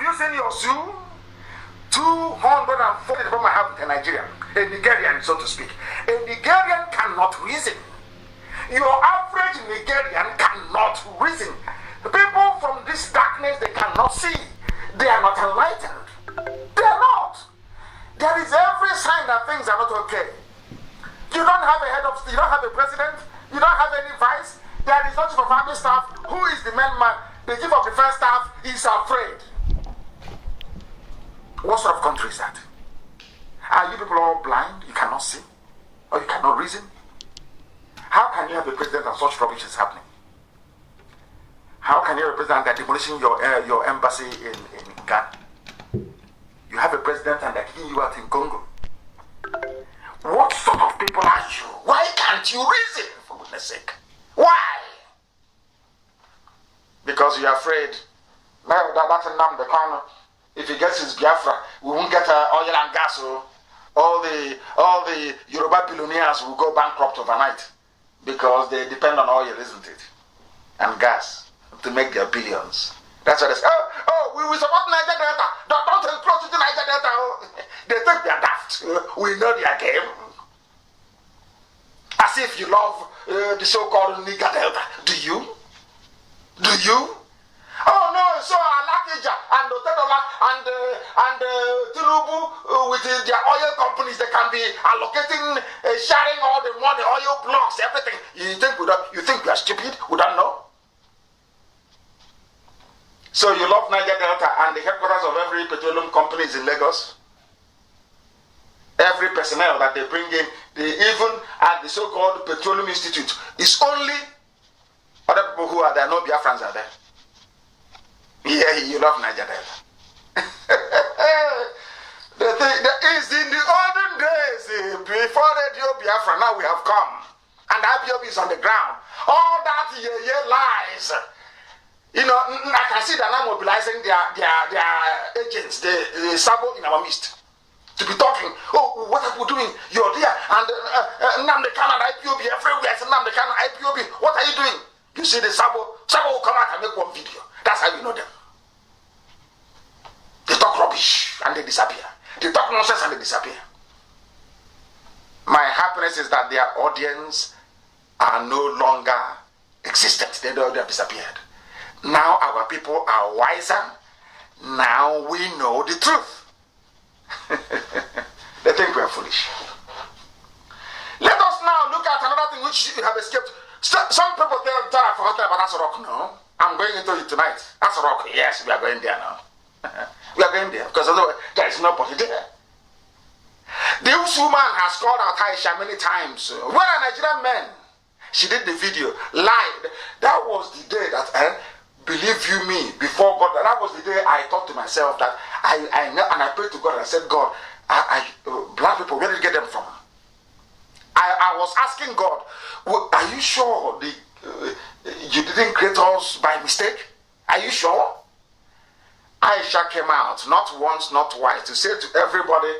you seen your zoo? 240 people might have in Nigeria. A Nigerian, so to speak. A Nigerian cannot reason. Your average Nigerian cannot reason. The people from this darkness, they cannot see. They are not enlightened. They are not. There is every sign that things are not okay. You don't have a head of state, you don't have a president, you don't have any vice. There is no chief of army staff. Who is the main man? The chief of defense staff is afraid. What sort of country is that? Are you people all blind? You cannot see? Or you cannot reason? How can you have a president and such rubbish is happening? How can you have a president that demolishing your embassy in Ghana? You have a president and they're kicking you out in Congo. What sort of people are you? Why can't you reason, for goodness sake? Why? Because you're afraid. No, that's Nnamdi, Kanu. If he gets his Biafra, we won't get oil and gas. So all the Yoruba billionaires will go bankrupt overnight because they depend on oil, isn't it? And gas to make their billions. That's what they say. We will support Niger Delta. Don't encroach into Niger Delta. They think they are daft. We know their game. As if you love the so-called Niger Delta. Do you? Do you? Oh no, so Alakija and Otedola and Tinubu with their oil companies, they can be allocating, sharing all the money, oil blocks, everything. You think we are stupid? We don't know. So you love Niger Delta and the headquarters of every petroleum company is in Lagos. Every personnel that they bring in, even at the so-called Petroleum Institute, is only other people who are there, no Biafrans are there. Yeah, you love Niger Delta. The thing that is in the olden days, before Radio Biafra, now we have come. And IPOB is on the ground. All that lies. You know, I can see that now mobilizing their agents, the Sabo in our midst, to be talking. Oh, what are we doing? You're there, and Nnamdi Kanu and IPOB everywhere. It's Nnamdi Kanu and IPOB. What are you doing? You see the Sabo will come out and make one video. That's how you know them. They talk rubbish and they disappear. They talk nonsense and they disappear. My happiness is that their audience are no longer existent. They have disappeared. Now our people are wiser. Now we know the truth. They think we are foolish. Let us now look at another thing which you have escaped. Some people tell I forgot about Asarok. No, I'm going into it tonight. Asarok, yes, we are going there now. We are going there because otherwise there is nobody there. This woman has called out Aisha many times. Where are Nigerian men? She did the video, lied. That was the day that believe you me, before God, that was the day I thought to myself that I know, and I prayed to God and I said, God, black people, where did you get them from? I was asking God, are you sure you didn't create us by mistake? Are you sure? Aisha came out, not once, not twice, to say to everybody,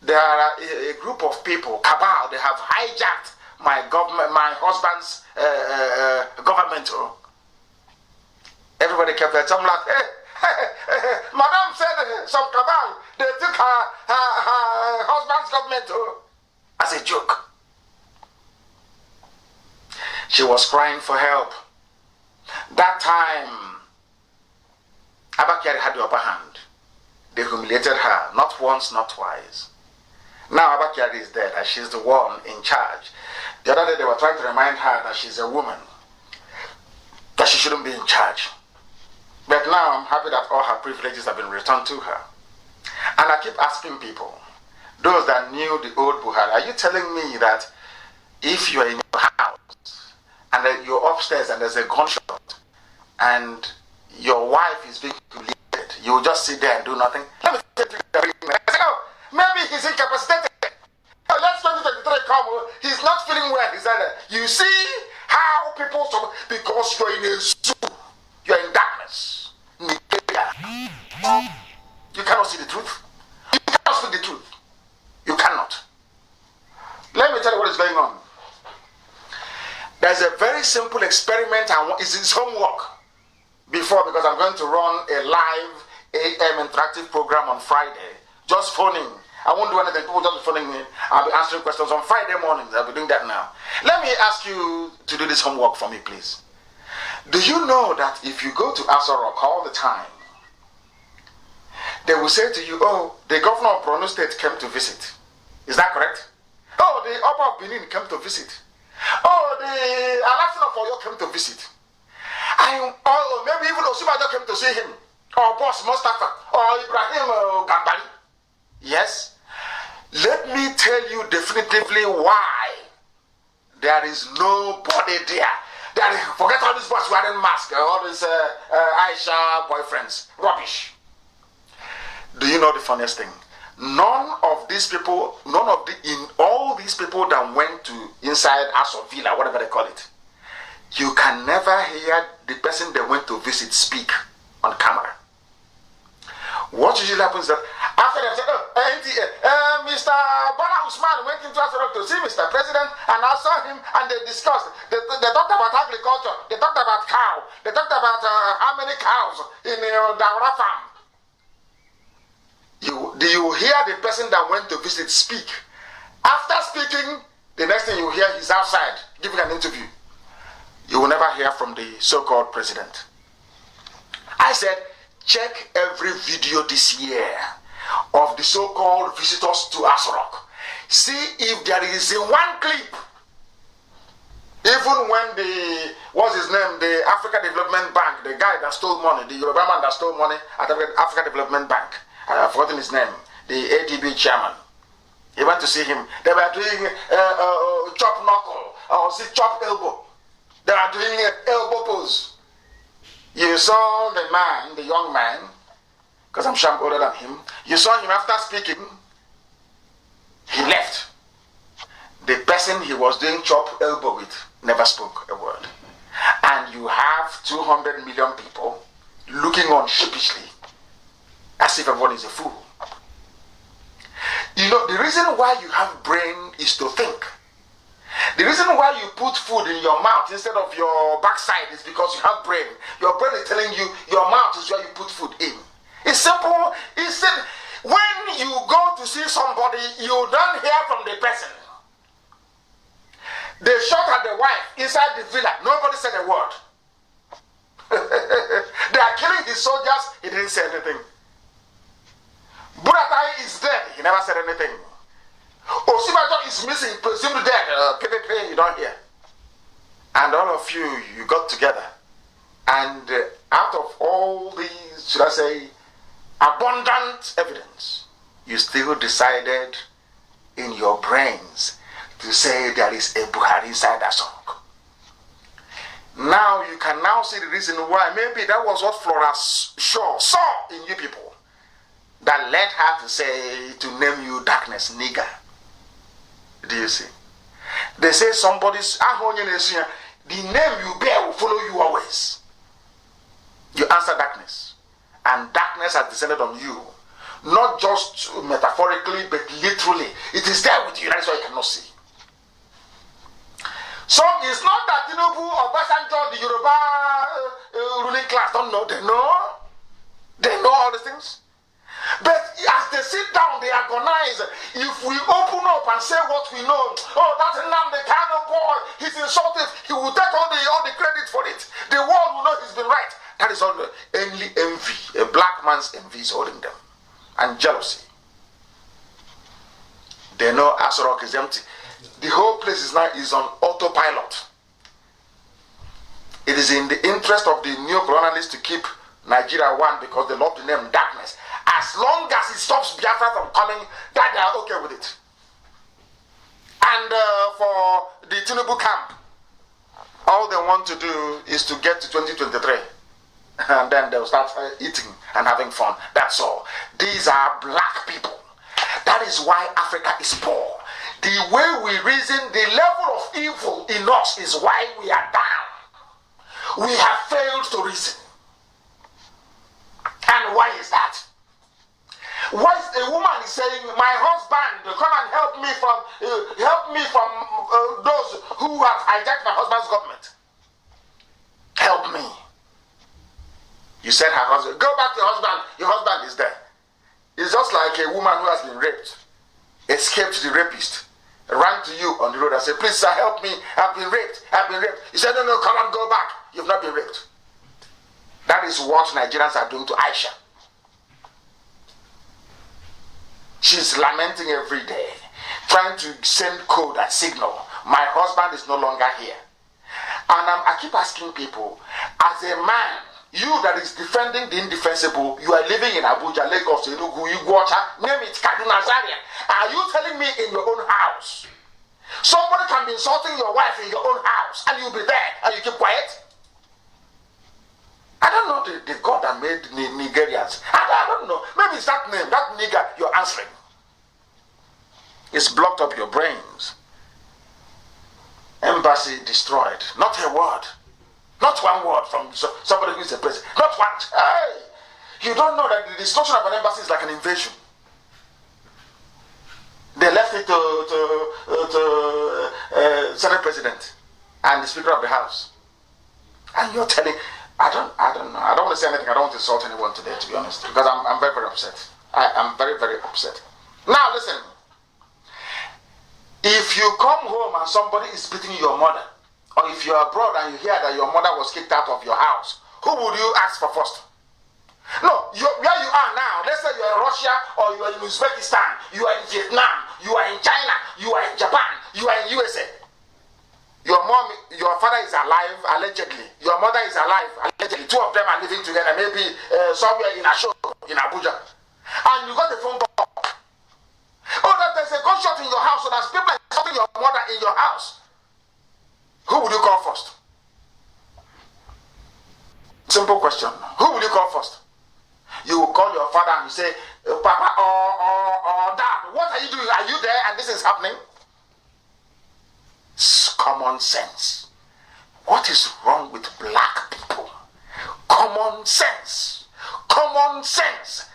there are a group of people, cabal, they have hijacked my government, my husband's government. Everybody kept that. I'm like, hey, Madam said some cabal, they took her husband's government as a joke. She was crying for help. That time, Abakari had the upper hand. They humiliated her, not once, not twice. Now Abakari is dead and she's the one in charge. The other day they were trying to remind her that she's a woman, that she shouldn't be in charge. But now I'm happy that all her privileges have been returned to her. And I keep asking people, those that knew the old Buhari, are you telling me that if you're in your house and then you're upstairs and there's a gunshot and your wife is being humiliated, you will just sit there and do nothing? Let me tell you, I said, oh, maybe he's incapacitated. Oh, let's 2023 come, he's not feeling well. He said, you see how people, because you're in a zoo, you're in darkness. You cannot see the truth. You cannot speak the truth. You cannot. Let me tell you what is going on. There's a very simple experiment, and it's his homework before, because I'm going to run a live interactive program on Friday. Just phoning. I won't do anything. People just phoning me. I'll be answering questions on Friday mornings. I'll be doing that now. Let me ask you to do this homework for me, please. Do you know that if you go to Aso Rock all the time, they will say to you, oh, the governor of Borno State came to visit. Is that correct? Oh, the Oba of Benin came to visit. Oh, the Alaafin of Oyo came to visit. Or maybe even Osibajo came to see him. Or Boss Mustafa. Or Ibrahim Gambari. Yes. Let me tell you definitively why there is nobody there. Forget all these boys wearing masks, all these Aisha boyfriends. Rubbish. Do you know the funniest thing? None of these people, in all these people that went to inside Aso Villa, whatever they call it, you can never hear the person they went to visit speak on camera. What usually happens is that after they say, Mr. Bola Usman went into Aso Rock to see Mr. President, and I saw him, and they discussed. They talked about agriculture. They talked about cow. They talked about how many cows in Daura farm. Do you hear the person that went to visit speak? After speaking, the next thing you hear is outside giving an interview. You will never hear from the so-called president. I said, check every video this year of the so-called visitors to Aso Rock. See if there is a one clip. Even when the Africa Development Bank, the guy that stole money, the Yoruba man that stole money at the Africa Development Bank, I've forgotten his name, the ADB chairman. He went to see him. They were doing chop knuckle or chop elbow. They are doing elbow pose. You saw the man, the young man, because I'm sure I'm older than him. You saw him after speaking. He left. The person he was doing chop elbow with never spoke a word. And you have 200 million people looking on sheepishly as if everyone is a fool. You know, the reason why you have brain is to think. The reason why you put food in your mouth instead of your backside is because you have brain. Your brain is telling you your mouth is where you put food in. It's simple. It's when you go to see somebody, you don't hear from the person. They shot at the wife inside the villa. Nobody said a word. They are killing his soldiers. He didn't say anything. Buratai is dead. He never said anything. Osibajo is missing, presumed dead. You don't hear. And all of you got together. And out of all these, should I say, abundant evidence, you still decided in your brains to say there is a Buhari inside that song. Now you can now see the reason why maybe that was what Flora Shaw saw in you people that led her to say, to name you darkness, nigger. Do you see? They say somebody's the name you bear will follow you always. You answer darkness. And darkness has descended on you. Not just metaphorically, but literally. It is there with you. That's why you cannot see. So it's not that Tinubu or Basanjo, the Yoruba ruling class, don't know. They know. They know all these things. But as they sit down, they agonize. If we open up and say what we know, oh, that's Nnamdi Kanu boy, he's insulted, he will take all the credit for it. The world will know he's been right. That is only envy. A black man's envy is holding them. And jealousy. They know Aso Rock is empty. The whole place is on autopilot. It is in the interest of the neo-colonialists to keep Nigeria one because they love the name darkness. As long as it stops Biafra from coming, that they are okay with it. And for the Tinubu camp, all they want to do is to get to 2023. And then they'll start eating and having fun. That's all. These are black people. That is why Africa is poor. The way we reason, the level of evil in us is why we are down. We have failed to reason. And why is that? Why is a woman is saying, my husband, come and help me from those who have hijacked my husband's government. Help me. You said her husband, go back to your husband is there. a woman who has been raped, escaped the rapist, ran to you on the road and said, please sir, help me, I've been raped. You said, no, come on, go back. You've not been raped. That is what Nigerians are doing to Aisha. She's lamenting every day, trying to send code and signal. My husband is no longer here. And I keep asking people, as a man, you that is defending the indefensible, you are living in Abuja, Lagos, Enugu, Iguacha, name it, Kaduna, Zaria. Are you telling me in your own house? Somebody can be insulting your wife in your own house, and you'll be there, and you keep quiet? I don't know the God that made Nigerians. I don't know. Maybe it's that name, that nigger you're answering. It's blocked up your brains. Embassy destroyed. Not a word. Not one word from somebody who is a president. Not one. Hey! You don't know that the destruction of an embassy is like an invasion. They left it to Senate President and the Speaker of the House. And you're telling, I don't know. I don't want to say anything. I don't want to insult anyone today, to be honest, because I'm very, very upset. I'm very, very upset. Now listen. If you come home and somebody is beating your mother, or if you're abroad and you hear that your mother was kicked out of your house, who would you ask for first? No, where you are now, let's say you're in Russia, or you're in Uzbekistan, you are in Vietnam, you are in China, you are in Japan, you are in USA. Your father is alive, allegedly. Your mother is alive, allegedly. Two of them are living together, maybe somewhere in Ashok, in Abuja. And you got a phone call. Oh, that there's a gunshot in your house, so there's people insulting your mother in your house. Who would you call first? Simple question. Who would you call first? You will call your father and you say, Papa or Dad, what are you doing? Are you there and this is happening? It's common sense. What is wrong with black people? Common sense. Common sense.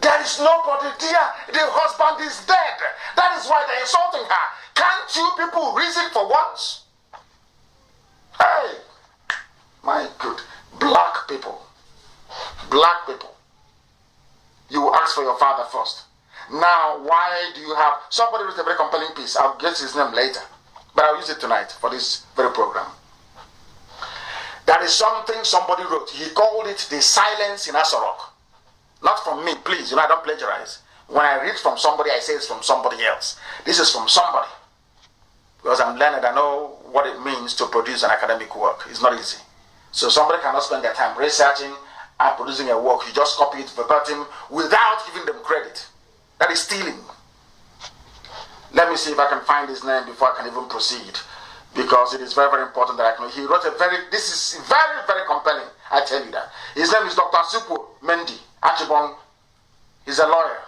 There is nobody there. The husband is dead. That is why they're insulting her. Can't you people reason for once? Hey, my good. Black people. Black people. You will ask for your father first. Now, why do you have... Somebody wrote a very compelling piece. I'll get his name later. But I'll use it tonight for this very program. That is something somebody wrote. He called it the silence in Asorok. Not from me, please. I don't plagiarize. When I read from somebody, I say it's from somebody else. This is from somebody. Because I'm learned, I know what it means to produce an academic work. It's not easy. So somebody cannot spend their time researching and producing a work. You just copy it verbatim without giving them credit. That is stealing. Let me see if I can find his name before I can even proceed. Because it is very, very important that I can... He wrote this is very, very compelling. I tell you that. His name is Dr. Asuku Mendy Achibong. He's a lawyer.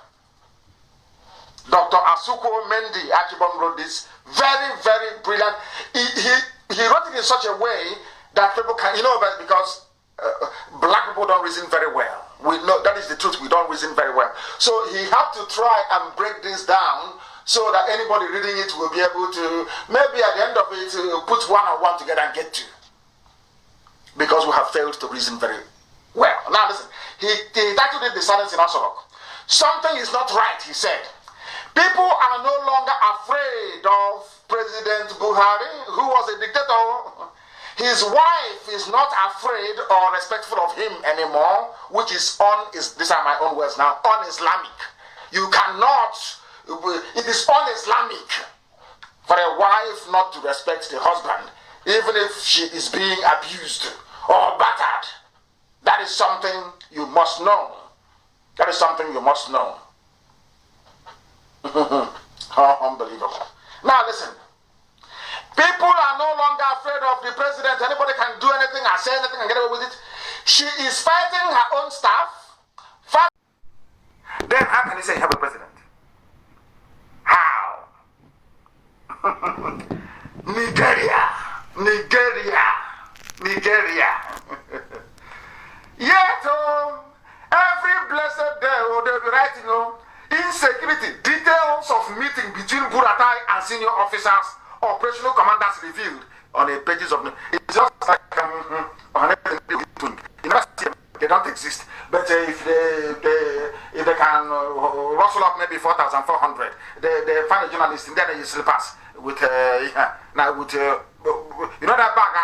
Dr. Asuku Mendy Achibong wrote this very, very brilliant. He wrote it in such a way that people can... because black people don't reason very well. We know that is the truth. We don't reason very well. So he had to try and break this down so that anybody reading it will be able to, maybe at the end of it, put one and one together and get two. Because we have failed to reason very well. Now listen, he titled it The Silence in Asorok. Something is not right, he said. People are no longer afraid of President Buhari, who was a dictator. His wife is not afraid or respectful of him anymore, which is these are my own words now, un-Islamic. You cannot, it is un-Islamic for a wife not to respect the husband, even if she is being abused or battered. That is something you must know. That is something you must know. How unbelievable. Now listen. People are no longer afraid of the president. Anybody can do anything and say anything and get away with it. She is fighting her own staff. Then how can you say you have a president? How? Nigeria. Yet, every blessed day, they'll be writing, insecurity, details of meeting between Buratai and senior officers, operational commanders revealed on the pages of... It's just like you never see them. They don't exist. But if they can bustle up maybe 4,400. They find a journalist in there that you slippers with now with you know that bag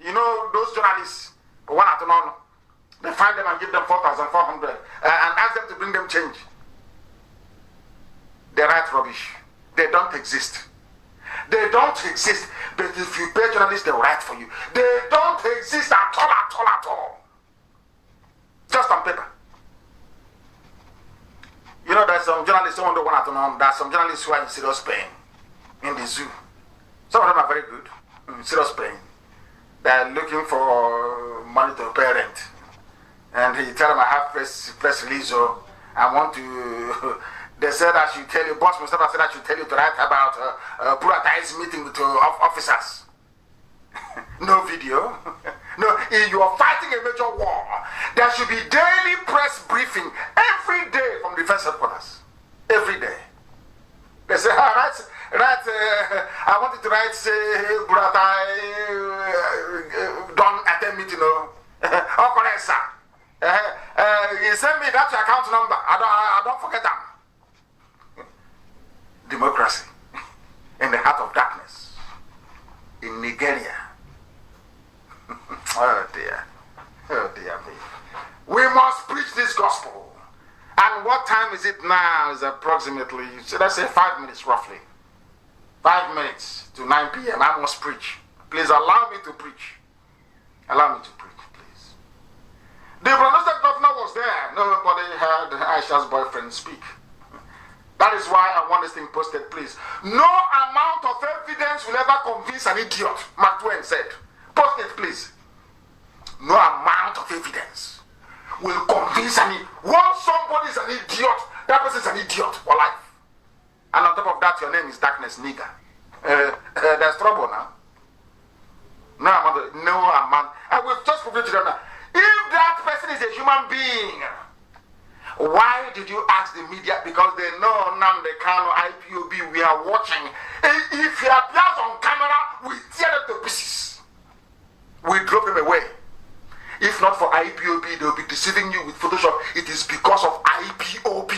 you know those journalists one at none. They find them and give them 4,400 and ask them to bring them change. They write rubbish. They don't exist. They don't exist. But if you pay journalists, they write for you. They don't exist at all, at all, at all. Just on paper. You know, there's some journalists, someone don't want to know, there's some journalists who are in serious pain in the zoo. Some of them are very good, in serious pain. They're looking for money to pay rent. And he tell them, I have press release, so I want to... They said I should tell you, boss Mustafa said I should tell you to write about a privatized meeting with officers. No video. No, you are fighting a major war. There should be daily press briefing every day from defense headquarters. Every day. They say, I wanted to write, say, don't attend meeting, no. Oh, correct, sir. You send me that account number. I don't forget them. Democracy in the heart of darkness in Nigeria. Oh dear me. We must preach this gospel. And what time is it now? Is approximately, let's say 5 minutes roughly. 5 minutes to 9 p.m. I must preach. Please allow me to preach. Allow me to preach, please. The Pronostic governor was there. Nobody heard Aisha's boyfriend speak. That is why I want this thing posted, please. No amount of evidence will ever convince an idiot, Mark Twain said. Post it, please. No amount of evidence will convince any. Once somebody is an idiot, that person is an idiot for life. And on top of that, your name is darkness, nigger. There's trouble now. No amount. And we've just proved to them now. If that person is a human being, why did you ask the media? Because they know Nnamdi, Kanu, IPOB, we are watching. If he appears on camera, we tear them to pieces. We drop him away. If not for IPOB, they will be deceiving you with Photoshop. It is because of IPOB.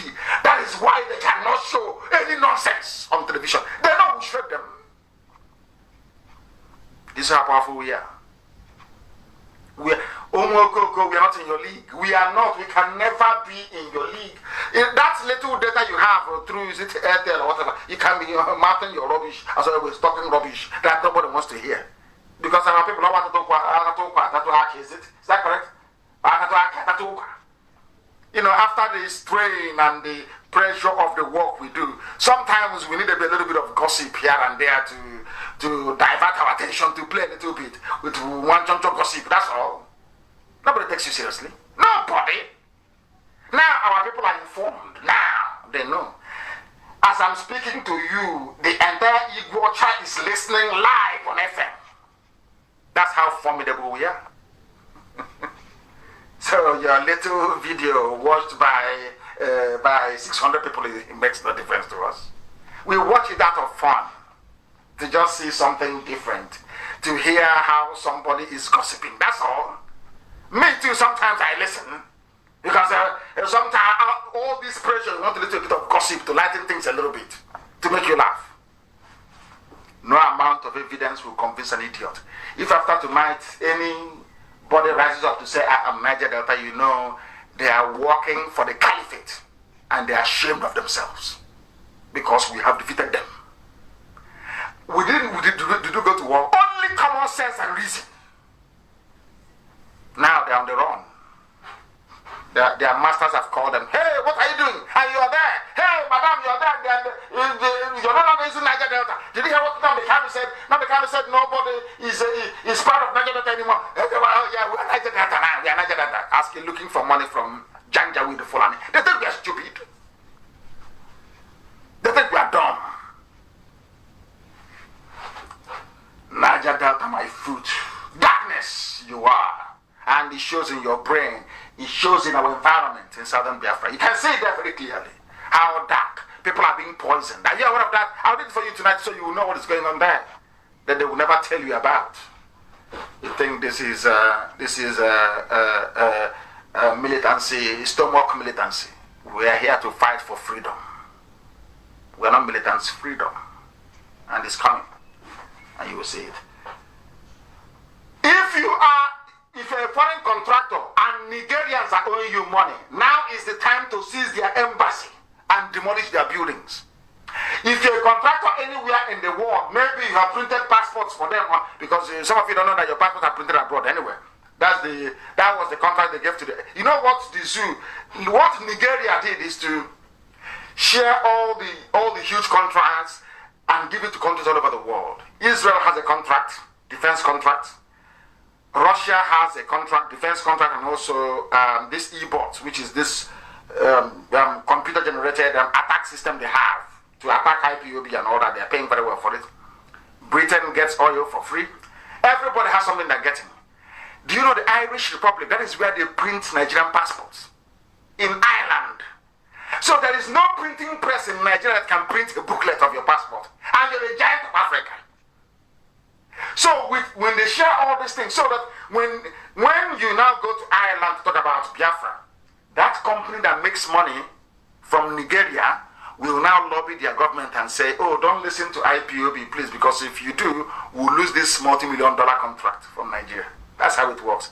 That is why they cannot show any nonsense on television. They know we shred them. This is how powerful we are. We are not in your league. We are not. We can never be in your league. If that little data you have through, is it Airtel or whatever, you can be mounting your rubbish as always, talking rubbish that nobody wants to hear. Because our people don't want to talk. Is it? Is that correct? You know, after the strain and the pressure of the work we do, sometimes we need a little bit of gossip here and there to divert our attention, to play a little bit with one choncho gossip. That's all. Nobody takes you seriously. Nobody. Now our people are informed. Now they know. As I'm speaking to you, the entire Igbo is listening live on FM. That's how formidable we are. So your little video watched by 600 people, it makes no difference to us. We watch it out of fun, to just see something different, to hear how somebody is gossiping. That's all. Me too, sometimes I listen. Because sometimes all this pressure, you want a little bit of gossip to lighten things a little bit, to make you laugh. No amount of evidence will convince an idiot. If after tonight anybody rises up to say, I am Niger Delta, you know they are working for the caliphate and they are ashamed of themselves because we have defeated them. We did go to war. Only common sense and reason. Now they're on the run. Their masters have called them. Hey, what are you doing? And you are there. Hey, madam, you are there. You're no longer using Niger Delta. Did you hear what Nnamdi Kanu said? Nnamdi Kanu said nobody is part of Niger Delta anymore. Oh, yeah, we are Niger Delta now. We are Niger Delta. Asking, looking for money from Janjaweed Fulani. They think we are stupid. They think we are dumb. Niger Delta, my fruit. Darkness, you are. And it shows in your brain. It shows in our environment in southern Biafra. You can see it there very clearly. How dark. People are being poisoned. Are you aware of that? I'll read it for you tonight so you will know what is going on there. That they will never tell you about. You think this is militancy, stomach militancy. We are here to fight for freedom. We are not militants, freedom. And it's coming. And you will see it. If you're a foreign contractor and Nigerians are owing you money, now is the time to seize their embassy and demolish their buildings. If you're a contractor anywhere in the world, maybe you have printed passports for them, because some of you don't know that your passports are printed abroad anyway. That was the contract they gave to the. You know what the zoo, what Nigeria did is to share all the huge contracts and give it to countries all over the world. Israel has a contract, defense contract. Russia has a contract, defense contract, and also this e-bot, which is this computer-generated attack system they have to attack IPOB and all that. They're paying very well for it. Britain gets oil for free. Everybody has something they're getting. Do you know the Irish Republic? That is where they print Nigerian passports. In Ireland. So there is no printing press in Nigeria that can print a booklet of your passport. And you're the giant of Africa. So when they share all these things, so that when you now go to Ireland to talk about Biafra, that company that makes money from Nigeria will now lobby their government and say, oh, don't listen to IPOB, please, because if you do, we'll lose this multi-million-dollar contract from Nigeria. That's how it works.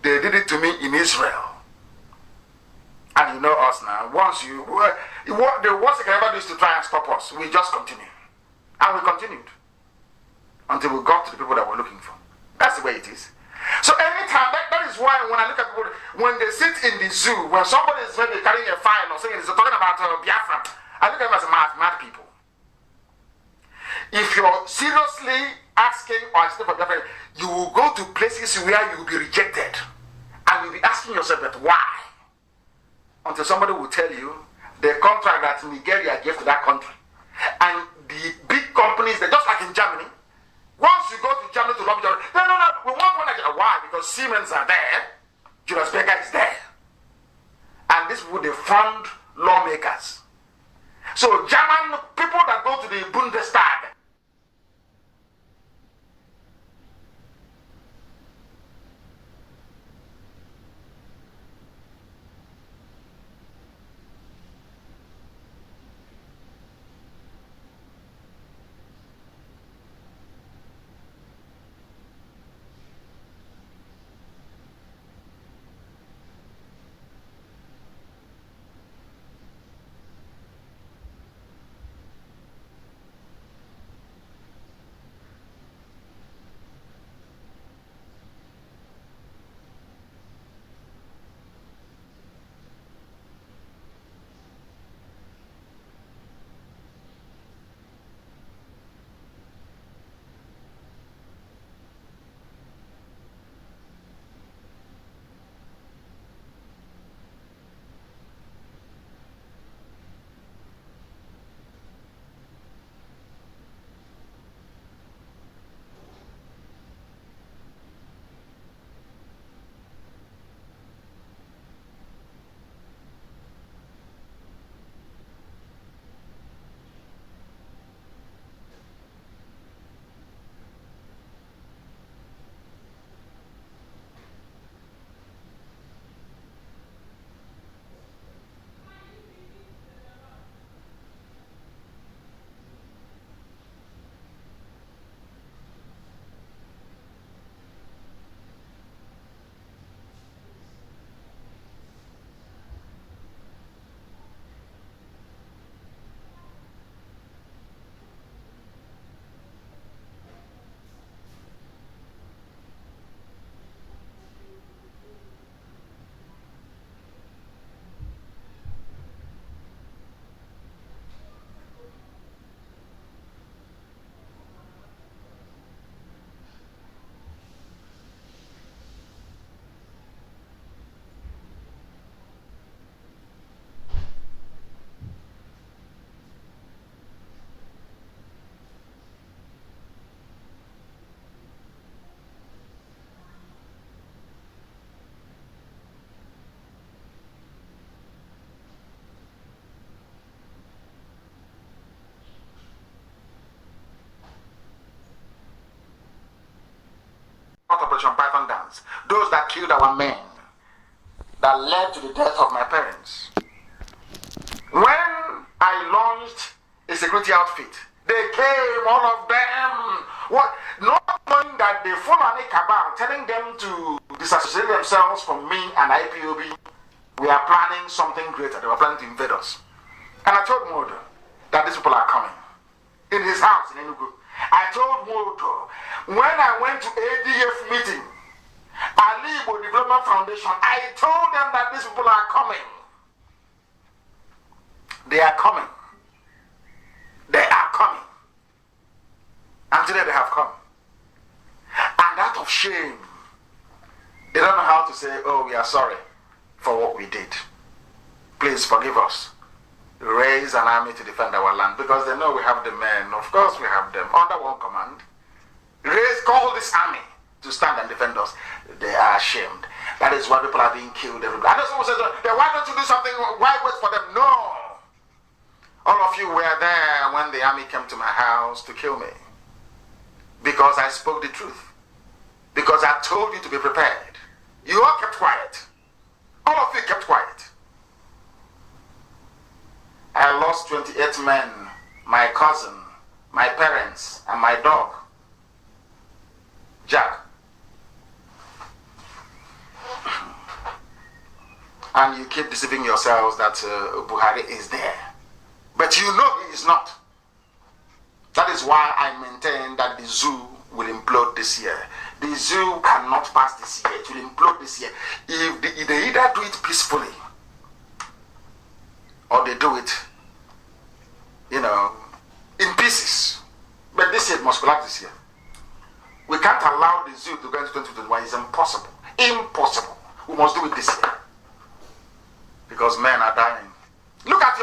They did it to me in Israel. And you know us now. The worst they can ever do is to try and stop us. We just continue. And we continued. Until we got to the people that we're looking for. That's the way it is. So anytime, that is why when I look at people, when they sit in the zoo, when somebody is maybe carrying a file or saying, they're talking about Biafra, I look at them as mad people. If you're seriously asking or asking for Biafra, you will go to places where you will be rejected. And you'll be asking yourself, but why? Until somebody will tell you the contract that Nigeria gave to that country. And the big companies, they're just like in Germany. Once you go to Germany to lobby, no, we want one Nigeria. Why? Because Siemens are there, Julius Berger is there. And this would fund lawmakers. So German people that go to the Bundestag, Operation Python dance. Those that killed our men, that led to the death of my parents. security outfit. They came, all of them. What? Not knowing that the Fulani cabal, telling them to disassociate themselves from me and IPOB. We are planning something greater. They were planning to invade us. And I told Modo that these people are coming. In his house in Enugu. I told Modo, when I went to ADF meeting, Ali Igbo Development Foundation, I told them that these people are coming. They are coming. They are coming. And today they have come. And out of shame, they don't know how to say, oh, we are sorry for what we did. Please forgive us. Raise an army to defend our land, because they know we have the men. Of course we have them under one command. Call this army to stand and defend us. They are ashamed. That is why people are being killed everywhere. I know someone says, why don't you do something? Why wait for them? No. All of you were there when the army came to my house to kill me. Because I spoke the truth. Because I told you to be prepared. You all kept quiet. All of you kept quiet. I lost 28 men, my cousin, my parents, and my dog, Jack. And you keep deceiving yourselves that Buhari is there. But you know he is not. That is why I maintain that the zoo will implode this year. The zoo cannot pass this year. It will implode this year. If they either do it peacefully, or they do it, in pieces. But this year it must collapse this year. We can't allow the zoo to go into 2021. It's impossible. Impossible. We must do it this year. Because men are dying. Look at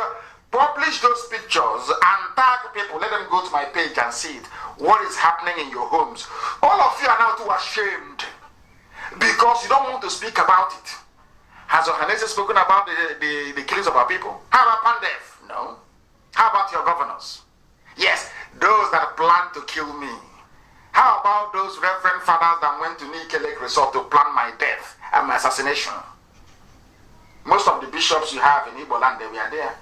publish those pictures and tag people. Let them go to my page and see it. What is happening in your homes. All of you are now too ashamed. Because you don't want to speak about it. Has Ohanese spoken about the killings of our people? How about Pandef? No. How about your governors? Yes, those that plan to kill me. How about those reverend fathers that went to Nike Lake Resort to plan my death and my assassination? Most of the bishops you have in Igbo land, they were there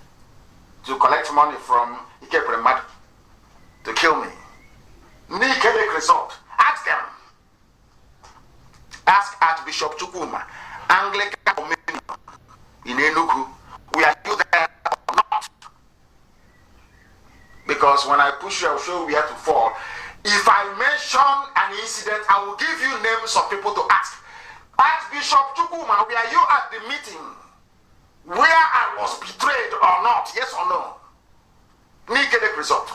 to collect money from Ikepremad to kill me. Nike Lake Resort. Ask them. Ask Archbishop Chukwuma, Anglican Communion in Enugu, were you there or not? Because when I push you, I'll show you where to fall. If I mention an incident, I will give you names of people to ask. Archbishop Chukwuma, were you at the meeting where I was betrayed or not? Yes or no? Nike Lake Resort.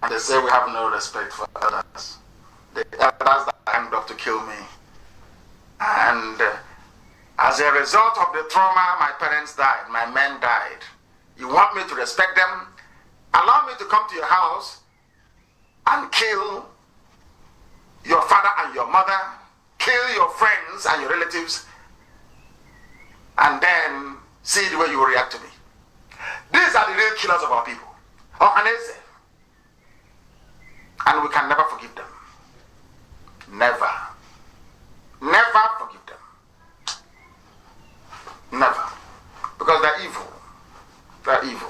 They say we have no respect for others. The others that hanged up to kill me. And as a result of the trauma, my parents died, my men died. You want me to respect them? Allow me to come to your house and kill your father and your mother, kill your friends and your relatives, and then see the way you will react to me. These are the real killers of our people. Ohanese. And we can never forgive them. Never. Never forgive them. Never. Because they're evil. They're evil.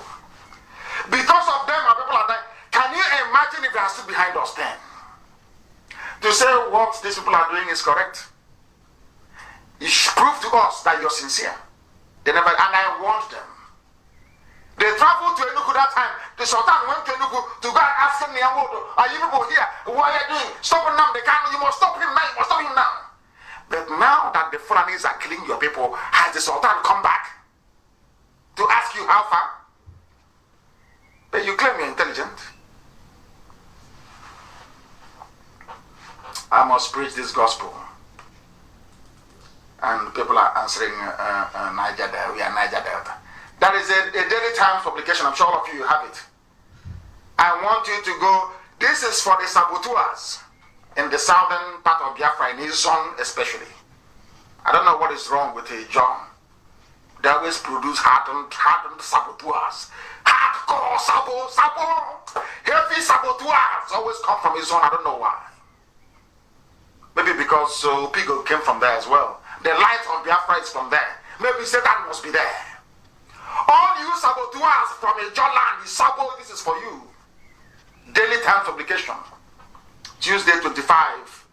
Because of them, our people are dying. Can you imagine if they are still behind us then? To say what these people are doing is correct. You should prove to us that you're sincere. They never, and I warned them. They traveled to Enugu that time. The Sultan went to Enugu to go and ask him, are you people here? What are you doing? Stop him now. They can't. You must stop him now. You must stop him now. But now that the Fulanis are killing your people, has the Sultan come back to ask you how far? But you claim you're intelligent. I must preach this gospel. And people are answering Niger Delta. We are Niger Delta. That is a Daily Times publication. I'm sure all of you have it. I want you to go. This is for the saboteurs in the southern part of Biafra, in his zone especially. I don't know what is wrong with John. They always produce hardened saboteurs. Hardcore sabo. Heavy saboteurs always come from his zone. I don't know why. Maybe because Pigo came from there as well. The light of Biafra is from there. maybe Satan must be there. All you saboteurs from a land, Sabo, this is for you. Daily Times publication, Tuesday 25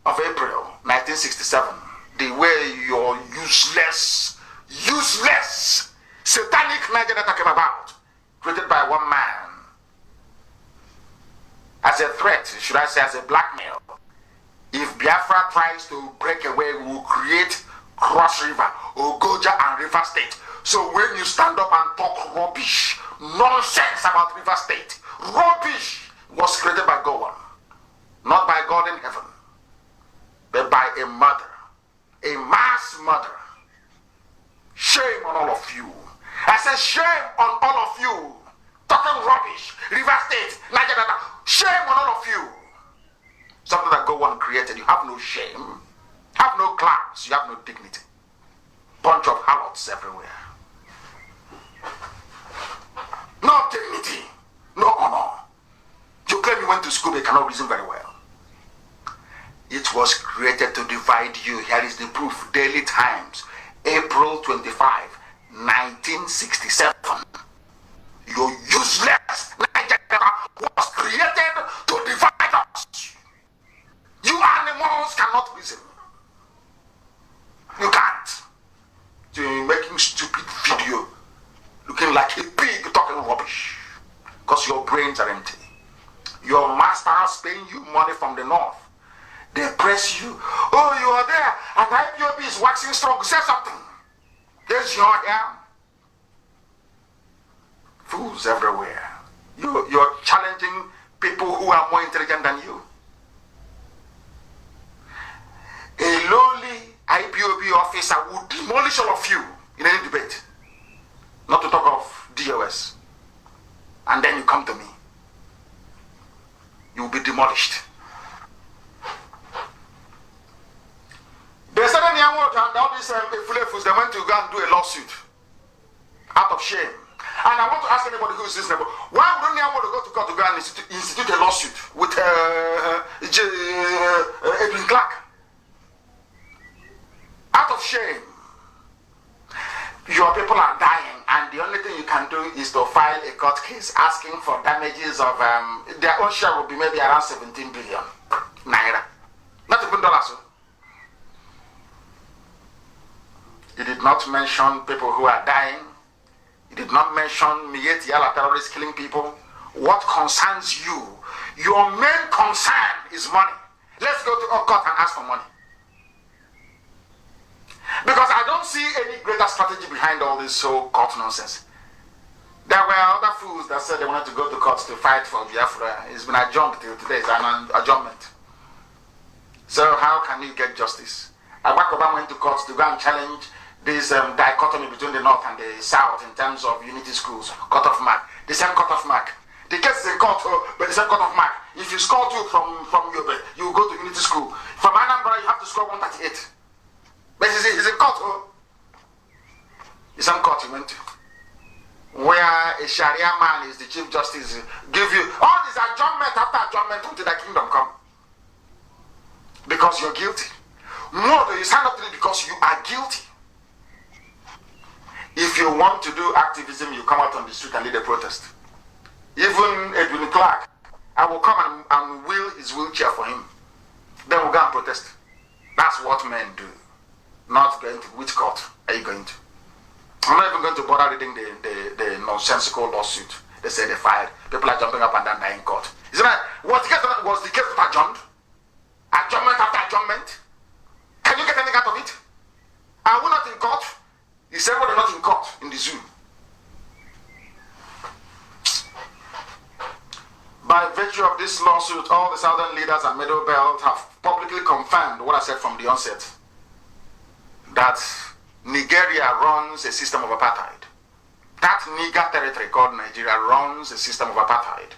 of April 1967. The way your useless, satanic Niger data came about, created by one man as a threat, should I say as a blackmail. If Biafra tries to break away, we will create Cross River, Ogoja and River State. So when you stand up and talk rubbish, nonsense about River State, rubbish was created by God, not by God in heaven, but by a murder, a mass murder. Shame on all of you. I said shame on all of you. Talking rubbish, River State, Nigeria, shame on all of you. Something that God created, you have no shame, have no class, you have no dignity. Bunch of harlots everywhere. No dignity, no honor. You claim you went to school, but you cannot reason very well. It was created to divide you. Here is the proof. Daily Times, April 25, 1967. Your useless Nigeria was created to divide us. You animals cannot reason. You can't. You're making stupid video, looking like a pig talking rubbish, because your brains are empty. Your masters paying you money from the north. They press you. Oh, you are there, and IPOB is waxing strong. Say something. There's your hair. Fools everywhere. You're challenging people who are more intelligent than you. A lowly IPOB officer would demolish all of you in any debate. Not to talk of DOS. And then you come to me. You will be demolished. They said in Yamwood and all these Fulefus, they went to go and do a lawsuit out of shame. And I want to ask anybody who is listening, why wouldn't Yamwood go to court to go and institute a lawsuit with Edwin Clark? Out of shame. Your people are dying, and the only thing you can do is to file a court case asking for damages of their own share will be maybe around 17 billion naira. Not even dollars. He did not mention people who are dying. He did not mention Mieti Yala terrorists killing people. What concerns you? Your main concern is money. Let's go to a court and ask for money. Because I don't see any greater strategy behind all this so court nonsense. There were other fools that said they wanted to go to court to fight for Biafra. It's been adjourned till today. It's an adjournment. So how can you get justice? Barack Obama went to court to go and challenge this dichotomy between the North and the South in terms of unity schools, cut-off mark. The same cut-off mark. The case is in court, but the same cut-off mark. If you score 2 from Yobe, you go to unity school. From Anambra, you have to score 138. But he's in court. The same court he went to, where a Sharia man is the Chief Justice, give you all this adjournment after adjournment until the kingdom come. Because you're guilty. No, you sign up to it because you are guilty. If you want to do activism, you come out on the street and lead a protest. Even Edwin Clark, I will come and wheel his wheelchair for him. Then we'll go and protest. That's what men do. Not going to which court are you going to? I'm not even going to bother reading the nonsensical lawsuit. They say they fired. People are jumping up and down in court. Isn't that was the case not adjourned? Adjournment after adjournment? Can you get anything out of it? Are we not in court? You said we're not in court in the zoo. By virtue of this lawsuit, all the southern leaders and Middle Belt have publicly confirmed what I said from the onset, that Nigeria runs a system of apartheid. That Niger territory called Nigeria runs a system of apartheid.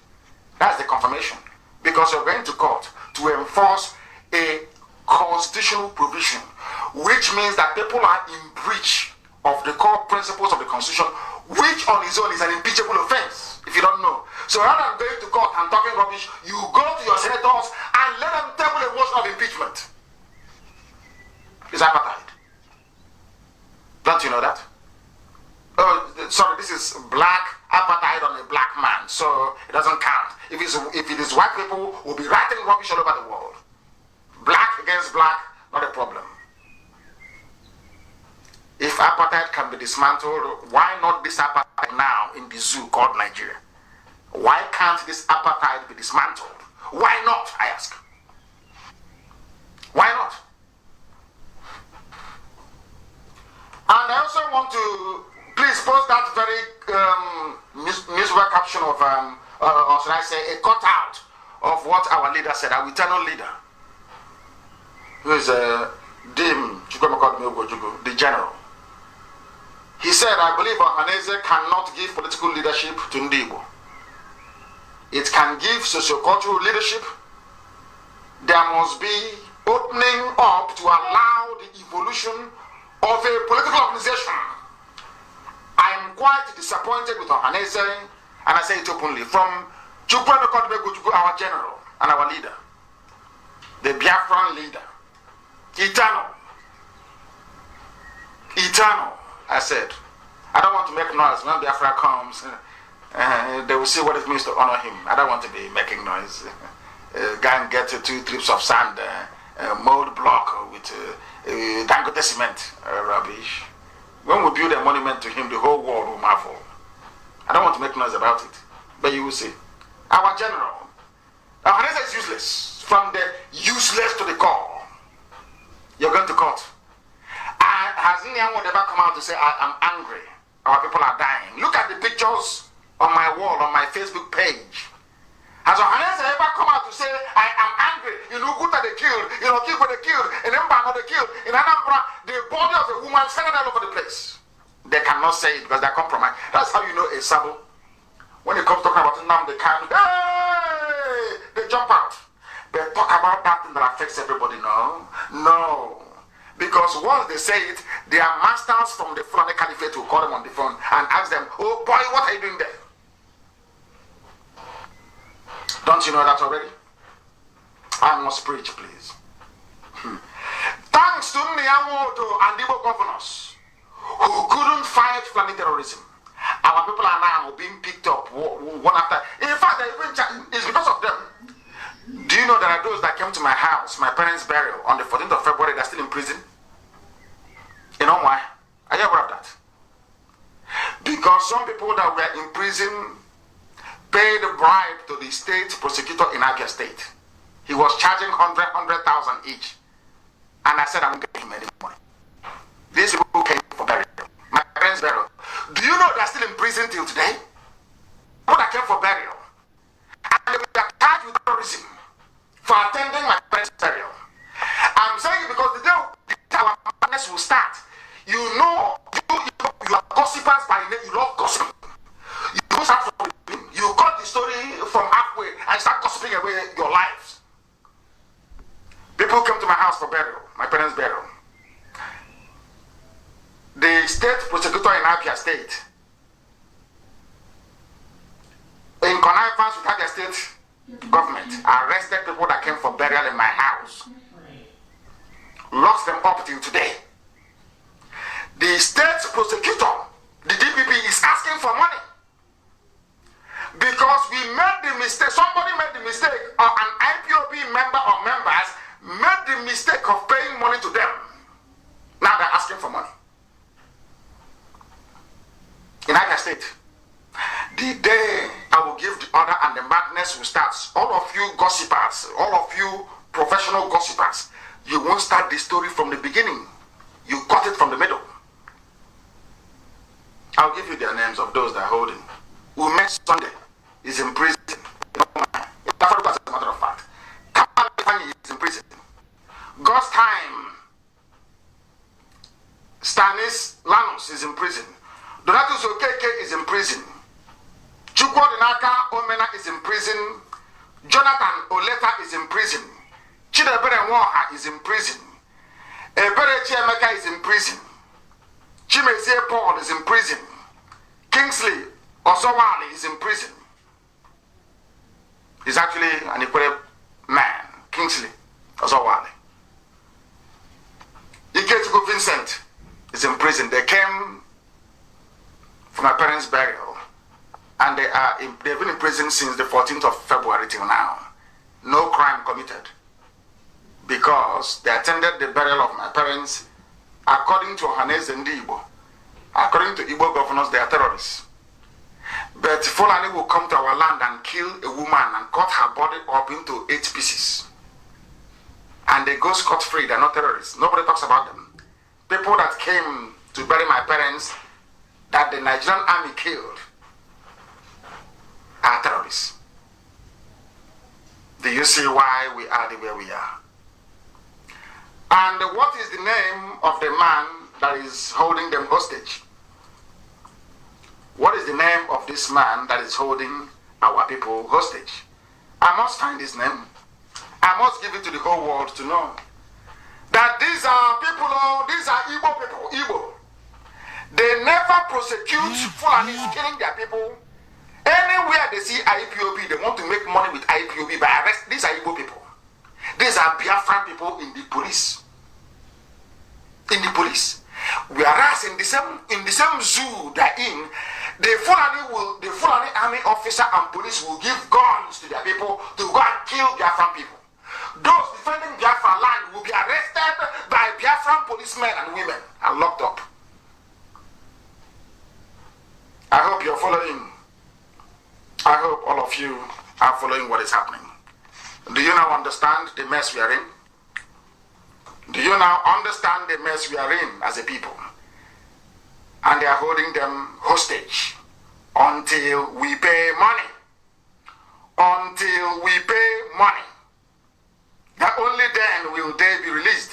That's the confirmation. Because you're going to court to enforce a constitutional provision, which means that people are in breach of the core principles of the Constitution, which on its own is an impeachable offense, if you don't know. So rather than going to court and talking rubbish, you go to your senators and let them table a motion of impeachment. It's apartheid. Don't you know that? Oh, sorry, this is black apartheid on a black man, so it doesn't count. If it is white people, will be writing rubbish all over the world. Black against black, not a problem. If apartheid can be dismantled, why not this apartheid now in the zoo called Nigeria? Why can't this apartheid be dismantled? Why not, I ask? Why not? And I also want to please post that very newspaper caption of, or should I say, a cutout of what our leader said, our eternal leader, who is Dim Chukwemeka, the general. He said, I believe Ohaneze cannot give political leadership to Ndibo. It can give sociocultural leadership. There must be opening up to allow the evolution of a political organization. I am quite disappointed with Ohaneze, and I say it openly, from Chukwemeka, our general and our leader, the Biafran leader, eternal, I said. I don't want to make noise. When Biafra comes, they will see what it means to honor him. I don't want to be making noise. Go and get 2 trips of sand, mold block with Dangote cement, rubbish. When we build a monument to him, the whole world will marvel. I don't want to make noise about it, but you will see. Our general, Ohaneze is useless. From the useless to the core. You're going to court. Has anyone ever come out to say, I am angry, our people are dying? Look at the pictures on my wall, on my Facebook page. Has Ohaneze ever come out to say, I am angry? In Uguta they killed, in Okigwe they killed, in Mbano they killed, in Anambra, the body of a woman scattered all over the place. They cannot say it because they're compromised. That's how you know a sabo. When it comes talking about Nnamdi, Kanu, hey, they jump out. They talk about that thing that affects everybody. No. Because once they say it, their masters from the Fulani Caliphate will call them on the phone and ask them, oh boy, what are you doing there? Don't you know that already? I must preach, please. Thanks to Nyamoto and Igbo governors who couldn't fight Fulani terrorism, our people are now being picked up one after. In fact, it's because of them. Do you know there are those that came to my house, my parents' burial, on the 14th of February, they're still in prison? You know why? Are you aware of that? Because some people that were in prison paid a bribe to the state prosecutor in Abia State. He was charging 100,000 each. And I said, I'm going to give him any money. These people came for burial. My parents' burial. Do you know they're still in prison till today? People that came for burial. And they were charged with terrorism for attending my parents' burial. I'm saying it because the day our madness will start, you know, you are gossipers by name, you love gossip. You don't start from the beginning. You cut the story from halfway and start gossiping away your lives. People came to my house for burial, my parents' burial. The state prosecutor in Abia State, in connivance with Abia State government, arrested people that came for burial in my house. Locked them up till today. The state prosecutor, the DPP, is asking for money. Because we made the mistake, somebody made the mistake, or an IPOB member or members made the mistake of paying money to them. Now they're asking for money. In Abia State, the day I will give the order and the madness will start, all of you gossipers, all of you professional gossipers, you won't start the story from the beginning. You cut it from the middle. I'll give you their names of those that are holding. Ume Sunday is in prison. As a matter of fact. Kamal is in prison. God's Time. Stanis Lanus is in prison. Donatus Okeke is in prison. Chukwudinaka Omena is in prison. Jonathan Oleta is in prison. Chidebere Nwoha is in prison. Ebere Chiemeka is in prison. Chimezie Paul is in prison. Kingsley Osowale is in prison. He's actually an equal man. Kingsley Osowale. Ikechukwu Vincent is in prison. They came for my parents' burial, and they've been in prison since the 14th of February till now. No crime committed, because they attended the burial of my parents according to Ohaneze and Igbo. According to Igbo governors, they are terrorists. But Fulani will come to our land and kill a woman and cut her body up into 8 pieces. And they go scot-free. They're not terrorists. Nobody talks about them. People that came to bury my parents that the Nigerian army killed are terrorists. Do you see why we are the way we are? And what is the name of the man that is holding them hostage? What is the name of this man that is holding our people hostage? I must find his name. I must give it to the whole world to know that these are people, these are Igbo people, Igbo. They never prosecute Fulani killing their people. Anywhere they see IPOB, they want to make money with IPOB by arrest. These are Igbo people. These are Biafra people in the police. In the police. Whereas in the same zoo they're in, the Fulani army officer and police will give guns to their people to go and kill Biafran people. Those defending Biafran land will be arrested by Biafran policemen and women and locked up. I hope you're following. I hope all of you are following what is happening. Do you now understand the mess we are in? Do you now understand the mess we are in as a people? And they are holding them hostage until we pay money. Until we pay money. That only then will they be released.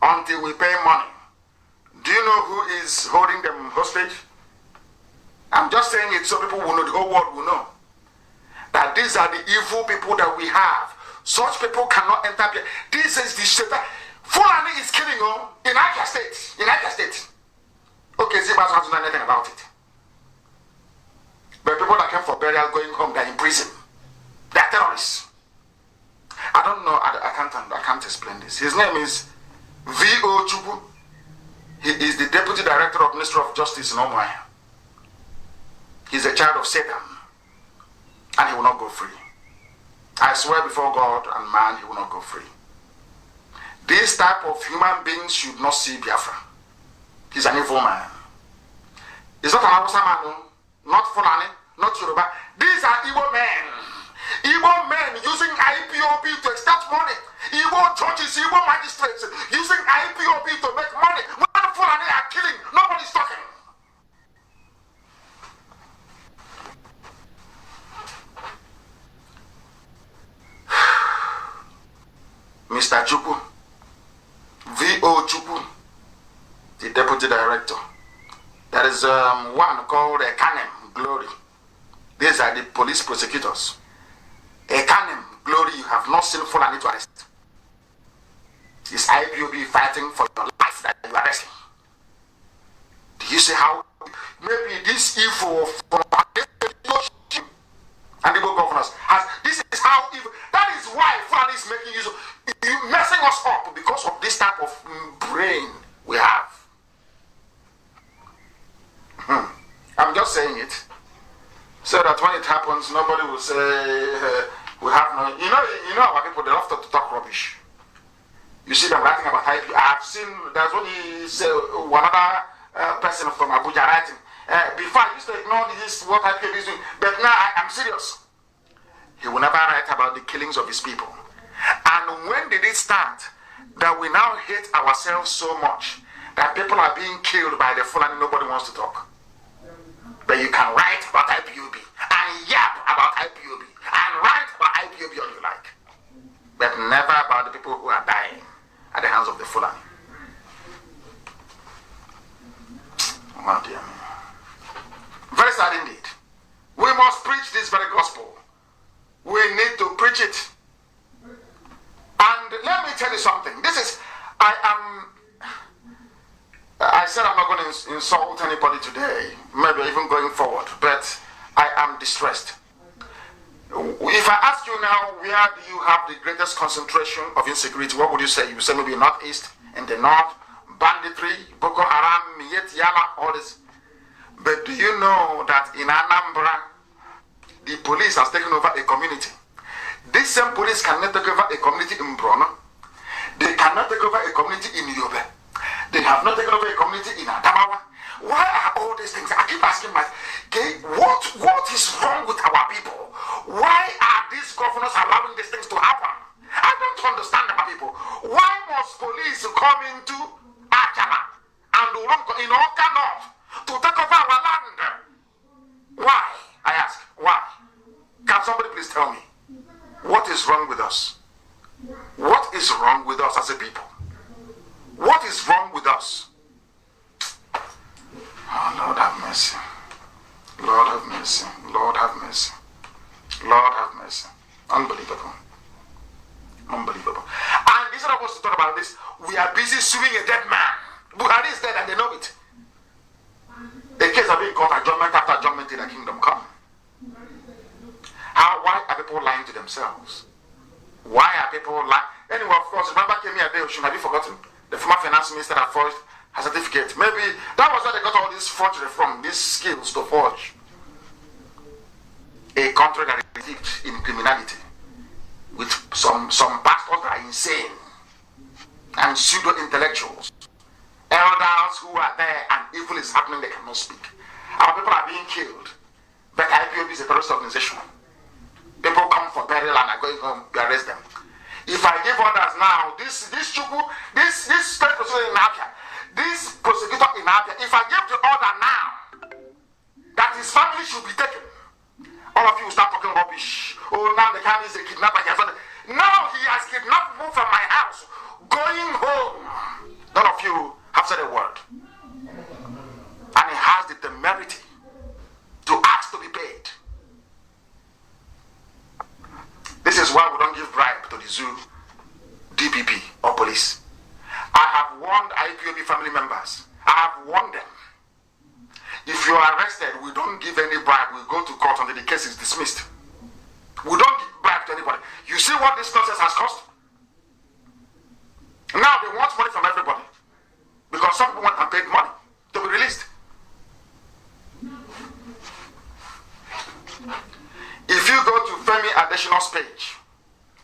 Until we pay money. Do you know who is holding them hostage? I'm just saying it so people will know, the whole world will know, that these are the evil people that we have. Such people cannot enter. This is the shit. Fulani is killing them in Niger State. In Niger State. Okay, Zimbabwe hasn't done anything about it. But people that came for burial going home, they're in prison. They're terrorists. I don't know, I can't explain this. His name is V.O. Chubu. He is the Deputy Director of Ministry of Justice in Omaya. He's a child of Satan. And he will not go free. I swear before God and man, he will not go free. This type of human being should not see Biafra. He's an evil man. He's not an Hausa man, not Fulani, not Yoruba. These are Igbo men. Igbo men using IPOB to extract money. Igbo judges, Igbo magistrates using IPOB to make money. When Fulani are killing, nobody's talking. Mr. Chukwu, V.O. Chukwu, the Deputy Director. There is one called Kanu Glory. These are the police prosecutors. Kanu Glory, you have not seen Fulani to arrest. It's IPOB fighting for your life that you are arresting. Do you see how maybe this evil from and the governors has, this is how evil, that is why Fulani is making use of, messing us up because of this type of brain we have. I'm just saying it so that when it happens, nobody will say we have no. You know our people, they love to talk rubbish. You see them writing about IP. I've seen there's only one other person from Abuja writing. Before I used to ignore this what IP is doing, but now I'm serious. He will never write about the killings of his people. And when did it start that we now hate ourselves so much that people are being killed by the Fulani, nobody wants to talk? But you can write about IPOB and yap about IPOB and write about IPOB all you like, but never about the people who are dying at the hands of the Fulani. Oh dear me. Very sad indeed. We must preach this very gospel. We need to preach it. And let me tell you something. I said I'm not going to insult anybody today, maybe even going forward, but I am distressed. If I ask you now, where do you have the greatest concentration of insecurity, what would you say? You say maybe northeast, in the north, banditry, Boko Haram, Yet Yala, all this. But do you know that in Anambra, the police has taken over a community? This same police cannot take over a community in Brono. They cannot take over a community in Yobe. They have not taken over a community in Adamawa. Why are all these things? I keep asking myself, okay, what is wrong with our people? Why are these governors allowing these things to happen? I don't understand my people. Why must police come into Ajala and Urunko in Oka North to take over our land? Why? I ask, why? Can somebody please tell me? What is wrong with us? What is wrong with us as a people? What is wrong with us? Oh, Lord have mercy. Lord have mercy. Lord have mercy. Lord have mercy. Unbelievable. Unbelievable. And instead of us to talk about this, we are busy suing a dead man. Buhari is dead and they know it. The case are being called adjournment after adjournment in the kingdom come. Why are people lying to themselves? Why are people lying? Anyway, of course, remember Kemi Adeosun, have you forgotten? The former finance minister that forged a certificate. Maybe that was where they got all this forgery from, these skills to forge. A country that is steeped in criminality, with some pastors that are insane and pseudo-intellectuals, elders who are there and evil is happening, they cannot speak. Our people are being killed, but IPOB is a terrorist organization. People come for burial and are going home to arrest them. If I give orders now, this state prosecutor in Abia, this prosecutor in Abia, if I give the order now that his family should be taken, all of you will start talking rubbish. Oh, Nnamdi is a kidnapper. Now he has kidnapped people from my house, going home. None of you have said a word. And he has the temerity to ask to be paid. This is why we don't give bribe to the zoo, DPP, or police. I have warned IPOB family members. I have warned them. If you are arrested, we don't give any bribe. We go to court until the case is dismissed. We don't give bribe to anybody. You see what this process has cost? Now they want money from everybody. Because some people want unpaid money to be released. If you go to Femi Adesina's page,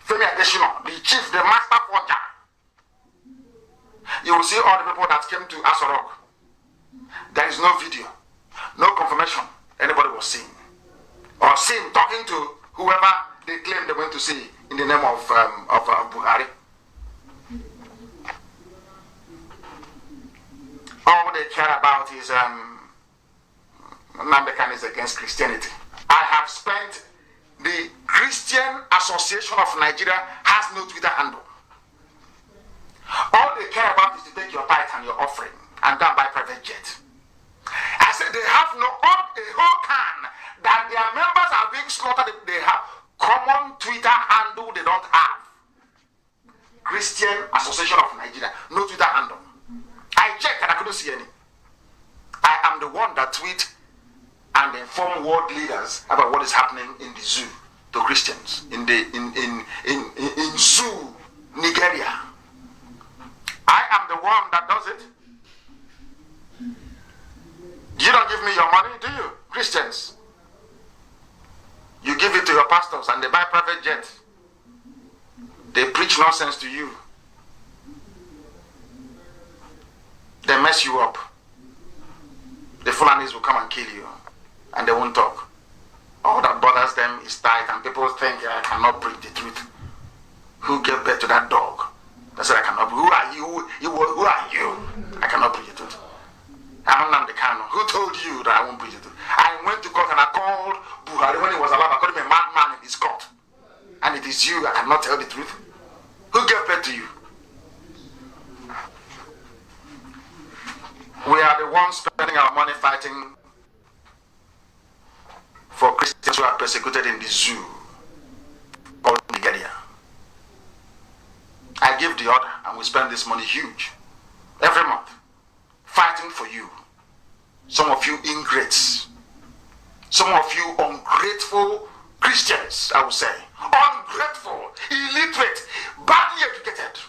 Femi Adesina, the chief, the master forger, you will see all the people that came to Asorok. There is no video, no confirmation anybody was seen. Or seen talking to whoever they claim they went to see in the name of Buhari. All they care about is Nnamdi is against Christianity. I have spent. The Christian Association of Nigeria has no Twitter handle. All they care about is to take your tithe and your offering and go and buy private jet. I said they have a whole can that their members are being slaughtered. They have common Twitter handle they don't have. Christian Association of Nigeria, no Twitter handle. I checked and I couldn't see any. I am the one that tweet and inform world leaders about what is happening in the zoo to Christians in zoo, Nigeria. I am the one that does it. You don't give me your money, do you, Christians? You give it to your pastors and they buy private jets. They preach nonsense to you. They mess you up. The Fulanis will come and kill you. And they won't talk. All that bothers them is tithe, and people think I cannot preach the truth. Who gave birth to that dog? They said I cannot. Who are you? Who are you? I cannot preach the truth. I'm Nnamdi Kanu. Who told you that I won't preach the truth? I went to court and I called Buhari when he was alive. I called him a madman in his court. And it is you. I cannot tell the truth. Who gave birth to you? We are the ones spending our money fighting for Christians who are persecuted in the zoo called Nigeria. I give the order and we spend this money huge every month fighting for you. Some of you ingrates, some of you ungrateful Christians, I would say. Ungrateful, illiterate, badly educated.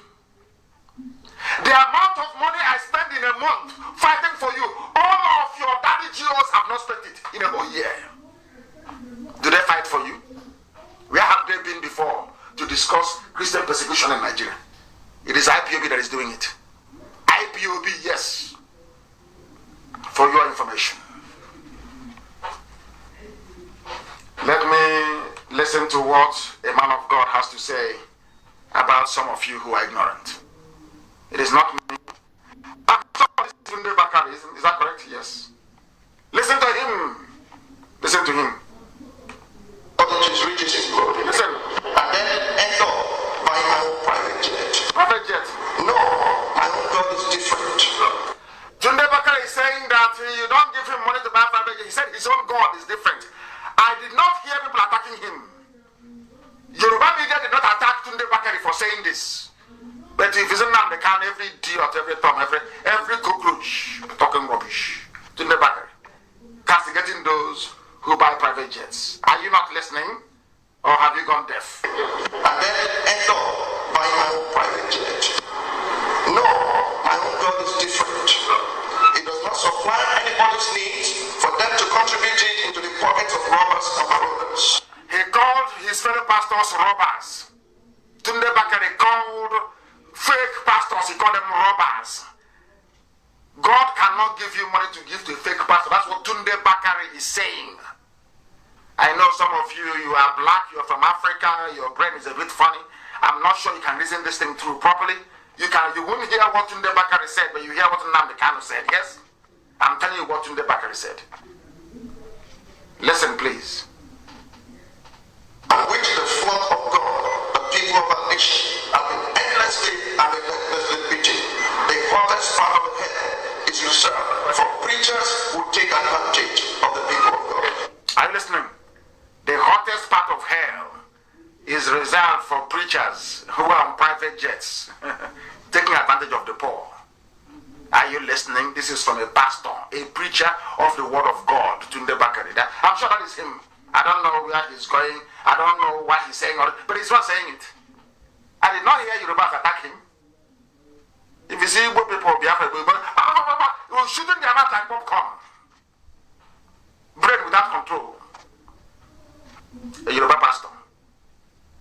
The amount of money I spent month fighting for you. All of your daddy GOs have not spent it in a whole year. Do they fight for you? Where have they been before to discuss Christian persecution in Nigeria? It is IPOB that is doing it. IPOB, yes. For your information. Let me listen to what a man of God has to say about some of you who are ignorant. It is not me. Is that correct? Yes. Listen to him. Listen to him. Riches in glory. Listen. And then enter by my own private jet. Private jet. No, my own God is different. Tunde Bakare is saying that you don't give him money to buy private jet. He said his own God is different. I did not hear people attacking him. Yoruba media did not attack Tunde Bakare for saying this. But if it's Nnamdi, every idiot, every Tom, every cockroach talking rubbish. Tunde Bakare castigating those who buy private jets. Are you not listening? Or have you gone deaf? And then enter by my own private jet. No, my own God is different. It does not supply anybody's needs for them to contribute it into the pockets of robbers and marauders. He called his fellow pastors robbers. Tunde Bakare called fake pastors, he called them robbers. God cannot give you money to give to a fake pastor. That's what Tunde Bakare is saying. I know some of you, you are black, you're from Africa, your brain is a bit funny. I'm not sure you can reason this thing through properly. You won't hear what Tunde Bakare said, but you hear what Nnamdi Kanu said, yes? I'm telling you what Tunde Bakare said. Listen, please. And which the flock of God, the people of our nation, have been endlessly and relentlessly beaten. The hottest part of hell is reserved for preachers who take advantage of the people of God. Are you listening? The hottest part of hell is reserved for preachers who are on private jets, taking advantage of the poor. Are you listening? This is from a pastor, a preacher of the word of God, Tunde Bakare. I'm sure that is him. I don't know where he's going. I don't know why he's saying all it, but he's not saying it. I did not hear Yorubas attack him. If you see Igbo people, Biafra, you're shooting their mouth like popcorn. Brain without control. A Yoruba pastor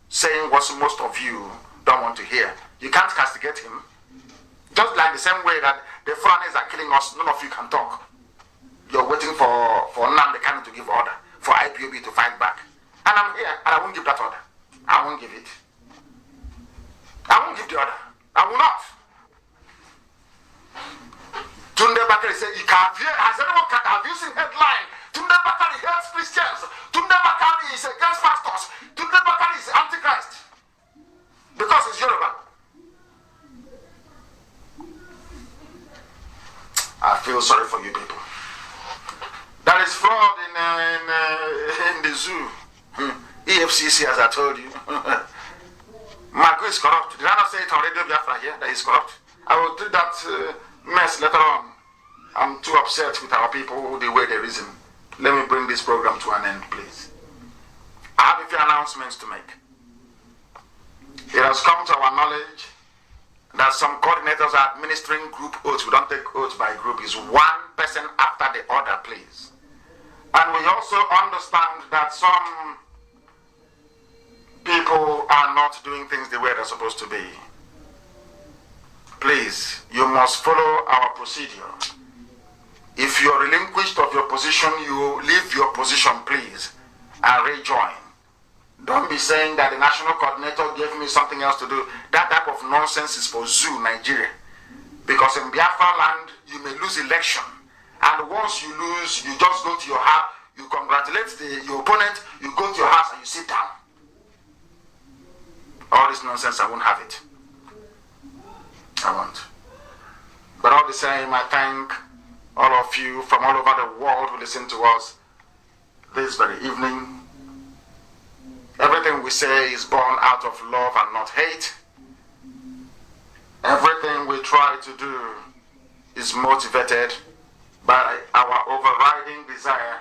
saying what most of you don't want to hear. You can't castigate him. Just like the same way that the foreigners are killing us, none of you can talk. You're waiting for Nnamdi Kanu to give order, for IPOB to fight back. And I'm here, and I won't give that order. I won't give it. I won't give the order. I will not. Tunde Bakare said, has anyone have you seen headline? Tunde Bakare hates Christians. Tunde Bakare is against pastors. Tunde Bakare is Antichrist. Because he's Yoruba. I feel sorry for you people. That is fraud in the zoo. EFCC, as I told you. Marco is corrupt. Did I not say it on Radio Biafra here that he's corrupt? I will do that mess later on. I'm too upset with our people, the way they reason. Let me bring this program to an end, please. I have a few announcements to make. It has come to our knowledge that some coordinators are administering group oaths. We don't take oaths by group. It's one person after the other, please. And we also understand that some people are not doing things the way they're supposed to be. Please, you must follow our procedure. If you're relinquished of your position, you leave your position, please, and rejoin. Don't be saying that the national coordinator gave me something else to do. That type of nonsense is for zoo, Nigeria. Because in Biafra land, you may lose election. And once you lose, you just go to your house, you congratulate your opponent, you go to your house and you sit down. All this nonsense, I won't have it. I won't. But all the same, I thank all of you from all over the world who listen to us this very evening. Everything we say is born out of love and not hate. Everything we try to do is motivated by our overriding desire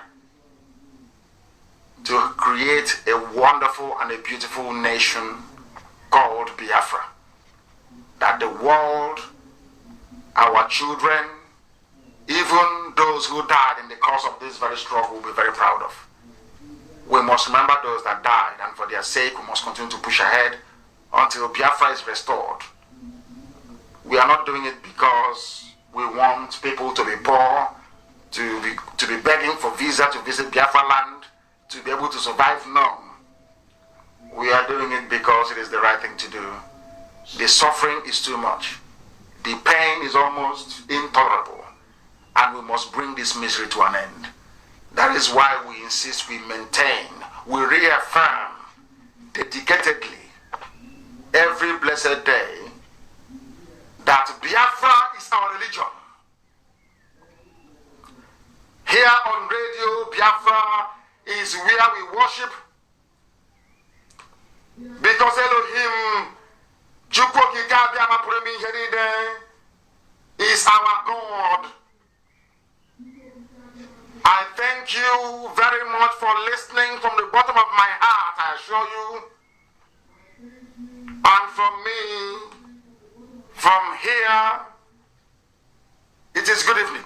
to create a wonderful and a beautiful nation called Biafra. That the world, our children, even those who died in the course of this very struggle will be very proud of. We must remember those that died, and for their sake, we must continue to push ahead until Biafra is restored. We are not doing it because we want people to be poor, to be begging for visa to visit Biafra land, to be able to survive. No. We are doing it because it is the right thing to do. The suffering is too much. The pain is almost intolerable. And we must bring this misery to an end. That is why we insist we maintain, we reaffirm dedicatedly every blessed day that Biafra is our religion. Here on radio, Biafra is where we worship, because Elohim is our God. I thank you very much for listening from the bottom of my heart, I assure you. And from me, from here, it is good evening.